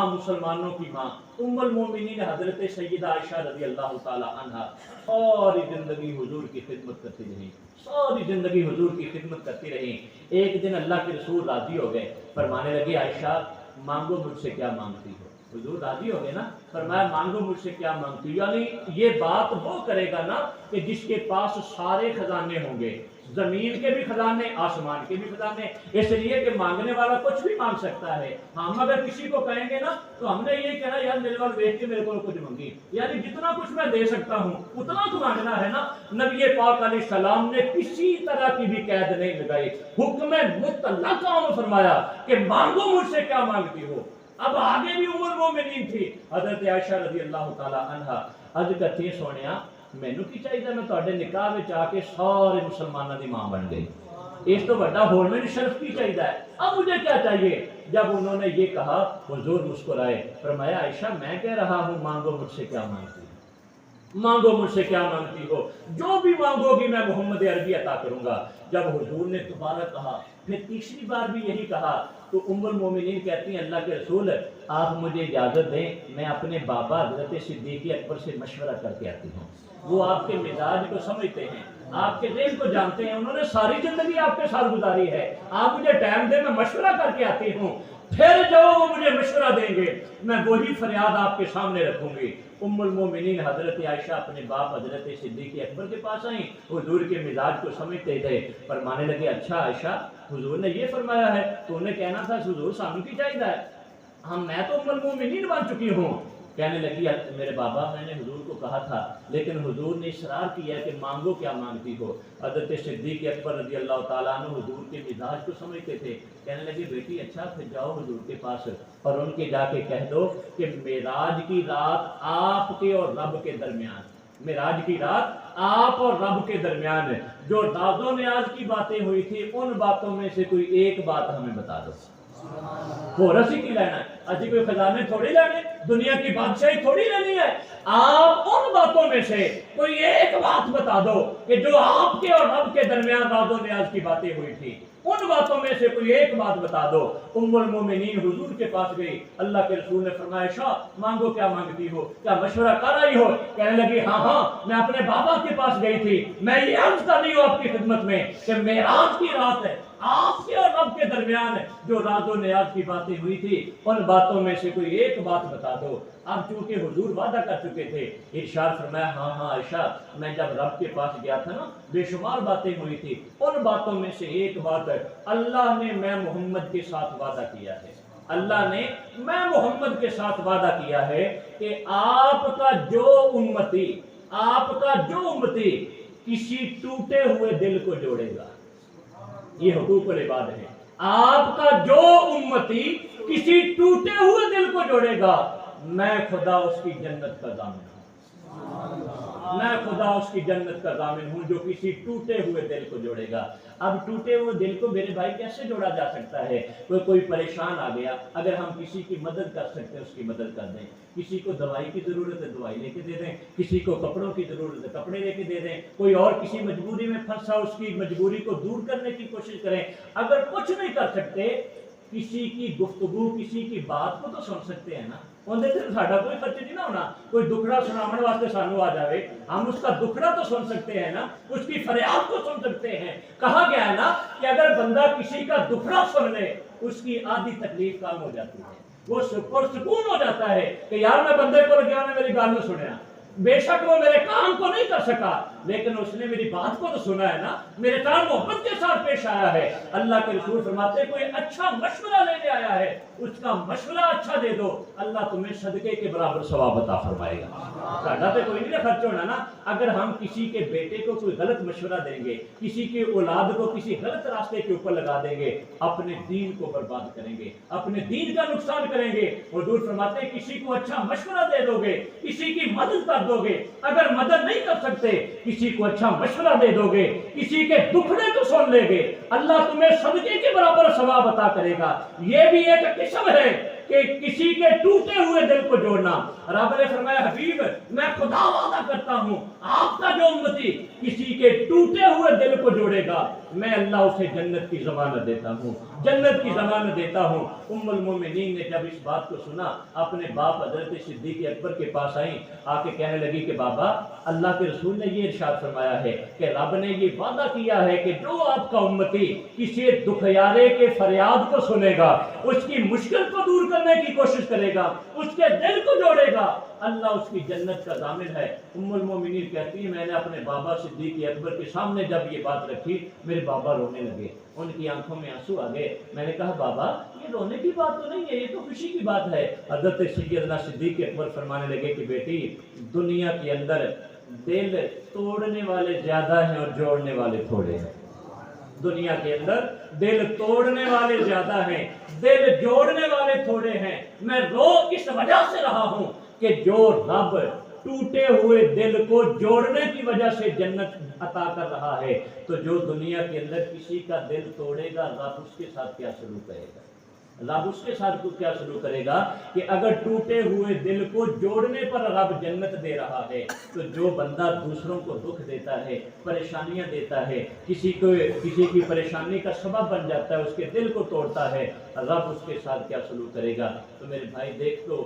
मुसलमानों की माँ उम्मुल मोमिनीन हजरत सैयदा आयशा रज़ी अल्लाह ताला अन्हा सारी जिंदगी हुजूर की खिदमत करती रही, सारी जिंदगी हुजूर की खिदमत करती रही। एक दिन अल्लाह के रसूल राजी हो गए, फरमाने लगे आयशा मांगो मुझसे क्या मांगती हो। हुजूर राजी हो गए ना, फरमाया मांगो मुझसे क्या मांगती हो। यानी ये बात वो करेगा ना कि जिसके पास सारे खजाने होंगे, जमीन के भी खजाने, आसमान के भी खजाने, इसलिए कि मांगने वाला कुछ भी मांग सकता है। हम अगर किसी को कहेंगे ना तो हमने ये कहना यार मेरे वाल देख के मेरे को कुछ मांगी, यानी जितना कुछ मैं दे सकता हूँ उतना तो मांगना है ना। नबी पाक अलैहि सलाम ने किसी तरह की भी कैद नहीं लगाई, हुक्म मुतलक फरमाया कि मांगो मुझसे क्या मांगती हो। अब आगे भी उम्र मोमिनीन थी हजरत आयशा रज़ी अल्लाह ताला अन्हा अज कथी सोनिया मैनू की चाहिए, मैं तुहाडे निकाह विच आके सारे मुसलमानों की मां बन गई, इस तो बड़ा होर मैनू शर्फ की चाहिए है, अब मुझे क्या चाहिए। जब उन्होंने ये कहा हुजूर मुस्कुराए, फरमाया आयशा मैं कह रहा हूँ मांगो मुझसे क्या मांगती हो, मांगो मुझसे क्या मांगती हो, जो भी मांगोगी मैं मोहम्मद अरबी अता करूंगा। जब हुजूर ने दोबारा कहा, फिर तीसरी बार भी यही कहा, तो उम्मुल मोमिनीन कहती हैं अल्लाह के रसूल आप मुझे इजाज़त दें, मैं अपने बाबा हज़रत सिद्दीक़ अकबर से मशवरा करके आती हूँ। वो आपके मिजाज को समझते हैं, आपके दिल को जानते हैं, उन्होंने सारी जिंदगी आपके साथ गुजारी है, आप मुझे टाइम दें, मैं मशवरा करके आती हूँ, फिर जो वो मुझे मशवरा देंगे मैं वही फरियाद आपके सामने रखूंगी। उम्मुल मोमिनीन हजरत आयशा अपने बाप हजरत सिद्दीक़ अकबर के पास आई, हुजूर के मिजाज को समझते थे, फरमाने लगे अच्छा आयशा हुजूर ने ये फरमाया है, तो उन्हें कहना था हुजूर सानू की चाहिए है, हम मैं तो उम्मुल मोमिनीन बन चुकी हूँ। कहने लगी मेरे बाबा मैंने हुजूर को कहा था, लेकिन हुजूर ने इसरार किया कि मांगो क्या मांगती हो। हज़रत सिद्दीक़ अकबर रज़ी अल्लाह ताला अन्हु हुजूर के मिजाज को समझते थे, कहने लगे बेटी अच्छा फिर जाओ हुजूर के पास और उनके जाके कह दो कि मेराज की रात आपके और रब के दरमियान, मेराज की रात आप और रब के दरमियान जो नाज़ो न्याज की बातें हुई थी उन बातों में से कोई एक बात हमें बता दो। होर असी की लेना है, असी कोई खजाने थोड़ी लेने, दुनिया की बादशाही थोड़ी लेनी है। आप उन बातों में से कोई एक बात बता दो कि जो आपके और रब के दरमियान राज़ो न्याज की बातें हुई थी, उन बातों में से कोई एक बात बता दो। उम्मुल मोमिनीन हुजूर के पास गई, अल्लाह के रसूल ने फरमाया शाह मांगो क्या मांगती हो, क्या मशवरा कर आई हो। कहने लगी हाँ हाँ मैं अपने बाबा के पास गई थी, मैं ये अर्ज कर रही हूँ आपकी खिदमत में कि मेराज की रात है आपके और रब के दरमियान जो राज़ो न्याज की बातें हुई थी उन बातों में से कोई एक बात बता दो। अब चूंकि हुजूर वादा कर चुके थे, इरशाद फरमाया हाँ हाँ आयशा मैं जब रब के पास गया था ना बेशुमार बातें हुई थी, उन बातों में से एक बात अल्लाह ने मैं मोहम्मद के साथ वादा किया है, अल्लाह ने मैं मोहम्मद के साथ वादा किया है कि आपका जो उम्मती किसी टूटे हुए दिल को जोड़ेगा, ये हुकूकुल इबाद है, आपका जो उम्मती किसी टूटे हुए दिल को जोड़ेगा मैं खुदा उसकी जन्नत का दामिन हूँ, मैं खुदा उसकी जन्नत का दामिन हूँ जो किसी टूटे हुए दिल को जोड़ेगा। अब टूटे हुए दिल को मेरे भाई कैसे जोड़ा जा सकता है। कोई परेशान आ गया, अगर हम किसी की मदद कर सकते हैं उसकी मदद कर दें, किसी को दवाई की जरूरत है दवाई लेके दे दें, किसी को कपड़ों की जरूरत है कपड़े लेके दे दें, कोई और किसी मजबूरी में फंसा उसकी मजबूरी को दूर करने की कोशिश करें। अगर कुछ नहीं कर सकते किसी की गुफ्तगू किसी की बात को तो सुन सकते हैं ना, उनके से साडा कोई खर्च नहीं ना होना, कोई दुखड़ा सुनाने वास्ते सानू आ जावे हम उसका दुखड़ा तो सुन सकते हैं ना, उसकी फरियाद को सुन सकते हैं। कहा गया है ना कि अगर बंदा किसी का दुखड़ा सुन ले उसकी आधी तकलीफ कम हो जाती है, वो सुकून हो जाता है कि यार मैं बंदे को गया ने मेरी गाल सुनया, बेशक वो मेरे काम को नहीं कर सका लेकिन उसने मेरी बात को तो सुना है ना, मेरे साथ मोहब्बत के साथ पेश आया है। अल्लाह के रसूल फरमाते कोई अच्छा मशवरा लेने आया है उसका मशवरा अच्छा दे दो, अल्लाह तुम्हें सदके के बराबर सवाब अता फरमाएगा। साडा तो कोई नहीं खर्च होना ना। अगर हम किसी के बेटे को कोई गलत मशवरा देंगे, किसी की औलाद को किसी गलत रास्ते के ऊपर लगा देंगे, अपने दीन को बर्बाद करेंगे, अपने दीन का नुकसान करेंगे। हुजूर फरमाते किसी को अच्छा मशवरा दे दोगे, किसी की मदद कर दोगे, अगर मदद नहीं कर सकते किसी को अच्छा मशवरा दे दोगे, किसी के दुखड़े तो सुन लेगे, अल्लाह तुम्हें सदके के बराबर सवाब अता करेगा। ये भी एक किस्म है कि किसी के टूटे हुए दिल को जोड़ना। रब ने फरमाया हबीब मैं खुदा वादा करता हूं आपका जो उम्मती किसी के टूटे हुए दिल को जोड़ेगा میں اللہ اسے جنت کی ضمانت دیتا ہوں، جنت کی ضمانت دیتا ہوں۔ ام المومنین نے جب اس بات کو سنا اپنے باپ حضرت صدیق اکبر کے پاس آئیں، آ کے کہنے لگی کہ بابا اللہ کے رسول نے یہ ارشاد فرمایا ہے کہ رب نے یہ وعدہ کیا ہے کہ جو آپ کا امتی کسی دکھیارے کے فریاد کو سنے گا، اس کی مشکل کو دور کرنے کی کوشش کرے گا، اس کے دل کو جوڑے گا، اللہ اس کی جنت کا ضامن ہے۔ ام المومنین کہتی ہیں میں نے اپنے بابا صدیق اکبر کے سامنے جب یہ بات رکھی میرے بابا رونے لگے، ان کی آنکھوں میں آنسو آ گئے۔ میں نے کہا بابا یہ رونے کی بات تو نہیں ہے، یہ تو خوشی کی بات ہے۔ حضرت سیدنا صدیق اکبر فرمانے لگے کہ بیٹی دنیا کے اندر دل توڑنے والے زیادہ ہیں اور جوڑنے والے تھوڑے ہیں۔ دنیا کے اندر دل توڑنے والے زیادہ ہیں، دل جوڑنے والے تھوڑے ہیں۔ میں رو اس وجہ سے رہا ہوں کہ جو رب ٹوٹے ہوئے دل کو جوڑنے کی وجہ سے جنت عطا کر رہا ہے، تو جو دنیا کے اندر کسی کا دل توڑے گا رب اس کے ساتھ کیا سلوک کرے گا؟ رب اس کے ساتھ کیا سلوک کرے گا کہ اگر ٹوٹے ہوئے دل کو جوڑنے پر رب جنت دے رہا ہے، تو جو بندہ دوسروں کو دکھ دیتا ہے، پریشانیاں دیتا ہے، کسی کی پریشانی کا سبب بن جاتا ہے، اس کے دل کو توڑتا ہے، رب اس کے ساتھ کیا سلوک کرے گا؟ تو میرے بھائی دیکھ لو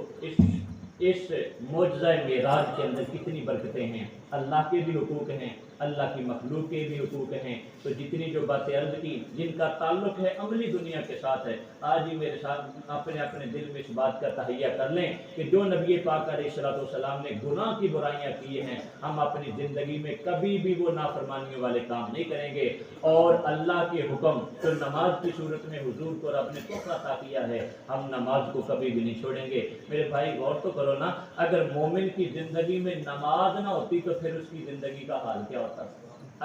اس معجزہ معراج کے اندر کتنی برکتیں ہیں، اللہ کے بھی حقوق ہیں، اللہ کی مخلوق کے بھی حقوق ہیں۔ تو جتنی جو باتیں عرض کی جن کا تعلق ہے عملی دنیا کے ساتھ ہے، آج ہی میرے ساتھ اپنے دل میں اس بات کا تہیہ کر لیں کہ جو نبی پاک علیہ الصلوۃ والسلام نے گناہ کی برائیاں کی ہیں، ہم اپنی زندگی میں کبھی بھی وہ نافرمانیوں والے کام نہیں کریں گے، اور اللہ کے حکم جو نماز کی صورت میں حضور کو رب نے تحفہ عطا کیا ہے، ہم نماز کو کبھی بھی نہیں چھوڑیں گے۔ میرے بھائی غور تو کرو نا، اگر مومن کی زندگی میں نماز نہ ہوتی تو پھر اس کی زندگی کا حال کیا ہوتا؟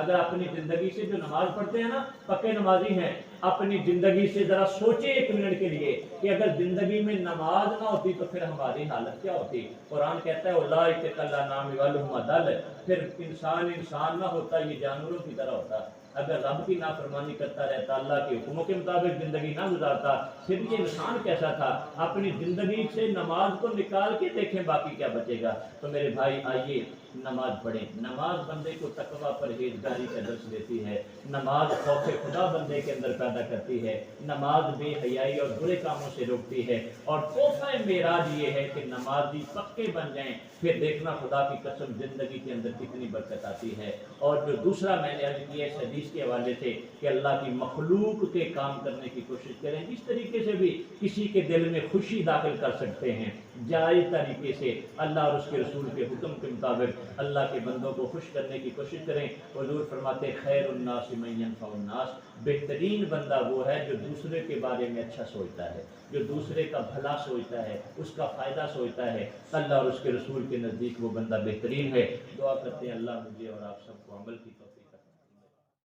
اگر اپنی زندگی سے جو نماز پڑھتے ہیں نا، پکے نمازی ہیں، اپنی زندگی سے ذرا سوچیں ایک منٹ کے لیے کہ اگر زندگی میں نماز نہ ہوتی تو پھر ہماری حالت کیا ہوتی؟ قرآن کہتا ہے اولئک کالانعام بل ھم اضل، پھر انسان نہ ہوتا، یہ جانوروں کی طرح ہوتا۔ اگر رب کی نافرمانی کرتا رہتا، اللہ کے حکموں کے مطابق زندگی نہ گزارتا، پھر یہ انسان کیسا تھا؟ اپنی زندگی سے نماز کو نکال کے دیکھیں باقی کیا بچے گا۔ تو میرے بھائی آئیے نماز پڑھیں۔ نماز بندے کو تقویٰ پرہیزگاری کا درس دیتی ہے، نماز خوف خدا بندے کے اندر پیدا کرتی ہے، نماز بے حیائی اور برے کاموں سے روکتی ہے، اور تحفہ معراج یہ ہے کہ نمازی پکے بن جائیں، پھر دیکھنا خدا کی قسم زندگی کے اندر کتنی برکت آتی ہے۔ اور جو دوسرا میں نے عرض کیا اس حدیث کے حوالے سے کہ اللہ کی مخلوق کے کام کرنے کی کوشش کریں، جس طریقے سے بھی کسی کے دل میں خوشی داخل کر سکتے ہیں، جائز طریقے سے اللہ اور اس کے رسول کے حکم کے مطابق اللہ کے بندوں کو خوش کرنے کی کوشش کریں۔ حضور فرماتے خیر الناس من ینفع الناس، بہترین بندہ وہ ہے جو دوسرے کے بارے میں اچھا سوچتا ہے، جو دوسرے کا بھلا سوچتا ہے، اس کا فائدہ سوچتا ہے، اللہ اور اس کے رسول کے نزدیک وہ بندہ بہترین ہے۔ دعا کرتے ہیں اللہ مجھے اور آپ سب کو عمل کی توفیق